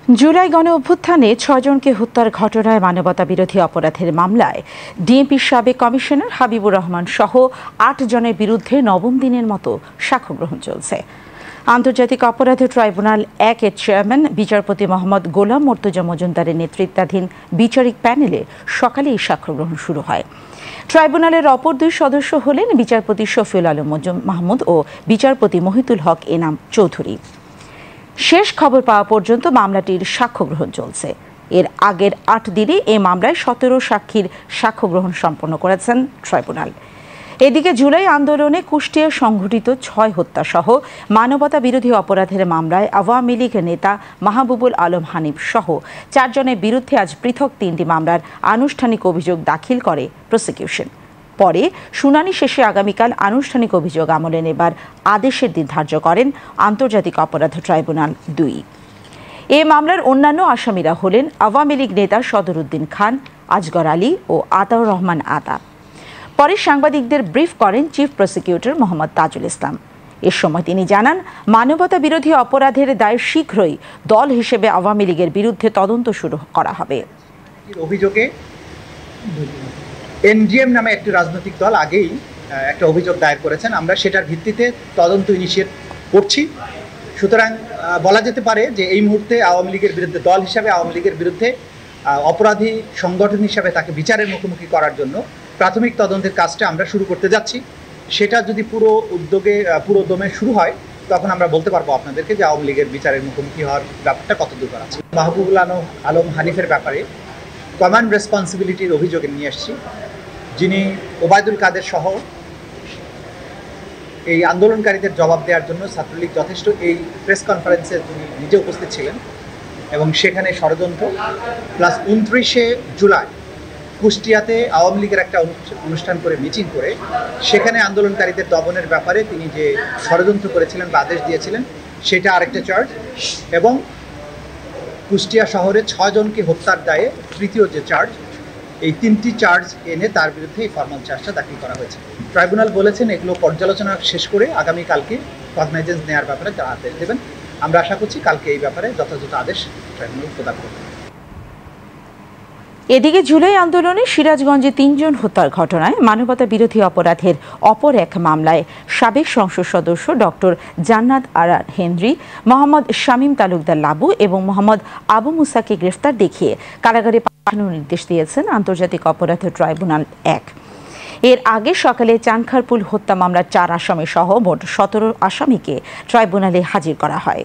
জুলাই গণ অভ্যুত্থানে ৬ জনকে হত্যার ঘটনায় মানবতা বিরোধী অপরাধের মামলায় ডিএমপির সাবেক কমিশনার হাবিবুর রহমান সহ ৮ জনের বিরুদ্ধে নবম দিনের মতো সাক্ষ্য গ্রহণ চলছে। আন্তর্জাতিক অপরাধ ট্রাইব্যুনাল ১ এর চেয়ারম্যান বিচারপতি মোহাম্মদ গোলাম মর্তুজা মজুমদারের নেতৃত্বাধীন বিচারিক প্যানেলে সকালে এই সাক্ষ্য গ্রহণ শুরু হয়। ট্রাইব্যুনালের অপর দুই সদস্য হলেন বিচারপতি শফিউল আলম মাহমুদ ও বিচারপতি মহিতুল হক এনাম চৌধুরী। শেষ খবর পাওয়া পর্যন্ত মামলাটির সাক্ষ্য গ্রহণ চলছে। এর আগের ৮ দিনে এই মামলায় ১৭ সাক্ষীর সাক্ষ্য গ্রহণ সম্পন্ন করেছেন ট্রাইব্যুনাল। এদিকে জুলাই আন্দোলনে কুষ্টিয়ায় সংঘটিত ৬ হত্যা সহ মানবতা বিরোধী অপরাধের মামলায় আওয়ামী লীগ নেতা মাহবুবুল আলম হানিফ সহ ৪ জনের বিরুদ্ধে আজ পৃথক ৩টি মামলার আনুষ্ঠানিক অভিযোগ দাখিল করে প্রসিকিউশন। পরে শুনানি শেষে আগামীকাল আনুষ্ঠানিক অভিযোগ আমলে নেবার আদেশের দিন ধার্য করেন আন্তর্জাতিক অপরাধ ট্রাইব্যুনাল ২। এ মামলার অন্যান্য আসামিরা হলেন আওয়ামী লীগ নেতা সদরউদ্দিন খান, আজগর আলী ও আতাউর রহমান আতা। পরে সাংবাদিকদের ব্রিফ করেন চিফ প্রসিকিউটর মোহাম্মদ তাজুল ইসলাম। এ সময় তিনি জানান, মানবতা বিরোধী অপরাধের দায় শীঘ্রই দল হিসেবে আওয়ামী লীগের বিরুদ্ধে তদন্ত শুরু করা হবে। অভিযোগে এনডিএম নামে একটি রাজনৈতিক দল আগেই একটা অভিযোগ দায়ের করেছেন। আমরা সেটার ভিত্তিতে তদন্ত ইনিশিয়েট করছি। সুতরাং বলা যেতে পারে যে এই মুহূর্তে আওয়ামী লীগের বিরুদ্ধে দল হিসাবে আওয়ামী লীগের বিরুদ্ধে অপরাধী সংগঠন হিসাবে তাকে বিচারের মুখোমুখি করার জন্য প্রাথমিক তদন্তের কাজটা আমরা শুরু করতে যাচ্ছি। সেটা যদি পুরো দমে শুরু হয়, তখন আমরা বলতে পারবো আপনাদেরকে যে আওয়ামী লীগের বিচারের মুখোমুখি হওয়ার ব্যাপারটা কতদূর আছে। মাহবুবুল আলম হানিফের ব্যাপারে কমান্ড রেসপন্সিবিলিটির অভিযোগে নিয়ে আসছি, যিনি ওবায়দুল কাদের সহ এই আন্দোলনকারীদের জবাব দেওয়ার জন্য ছাত্রলীগ যথেষ্ট এই প্রেস কনফারেন্সে তিনি নিজে উপস্থিত ছিলেন এবং সেখানে ষড়যন্ত্র প্লাস ২৯শে জুলাই কুষ্টিয়াতে আওয়ামী লীগের একটা অনুষ্ঠান করে মিটিং করে সেখানে আন্দোলনকারীদের দমনের ব্যাপারে তিনি যে ষড়যন্ত্র করেছিলেন বা আদেশ দিয়েছিলেন, সেটা আরেকটা চার্জ। এবং কুষ্টিয়া শহরে ৬ জনকে হত্যার দায়ে তৃতীয় যে চার্জ, এই ৩টি চার্জ এনে তার বিরুদ্ধে এই ফরমাল চার্জটা দাখিল করা হয়েছে। ট্রাইব্যুনাল বলেছেন এগুলো পর্যালোচনা শেষ করে আগামীকালকে কগনাইজেন্স নেওয়ার ব্যাপারে তারা আদেশ দেবেন। আমরা আশা করছি কালকে এই ব্যাপারে যথাযথ আদেশ ট্রাইব্যুনাল প্রদান করবে। এদিকে জুলাই আন্দোলনে সিরাজগঞ্জে ৩ জন হত্যার ঘটনায় মানবতা বিরোধী অপরাধের অপর এক মামলায় সাবেক সংসদ সদস্য ডক্টর জান্নাত আরা হেনরি, মোহাম্মদ শামীম তালুকদার লাবু এবং মোহাম্মদ আবু মুসাকে গ্রেফতার দেখিয়ে কারাগারে পাঠানোর নির্দেশ দিয়েছেন আন্তর্জাতিক অপরাধ ট্রাইব্যুনাল ১। এর আগে সকালে চানখারপুল হত্যা মামলার ৪ আসামি সহ মোট ১৭ আসামিকে ট্রাইব্যুনালে হাজির করা হয়।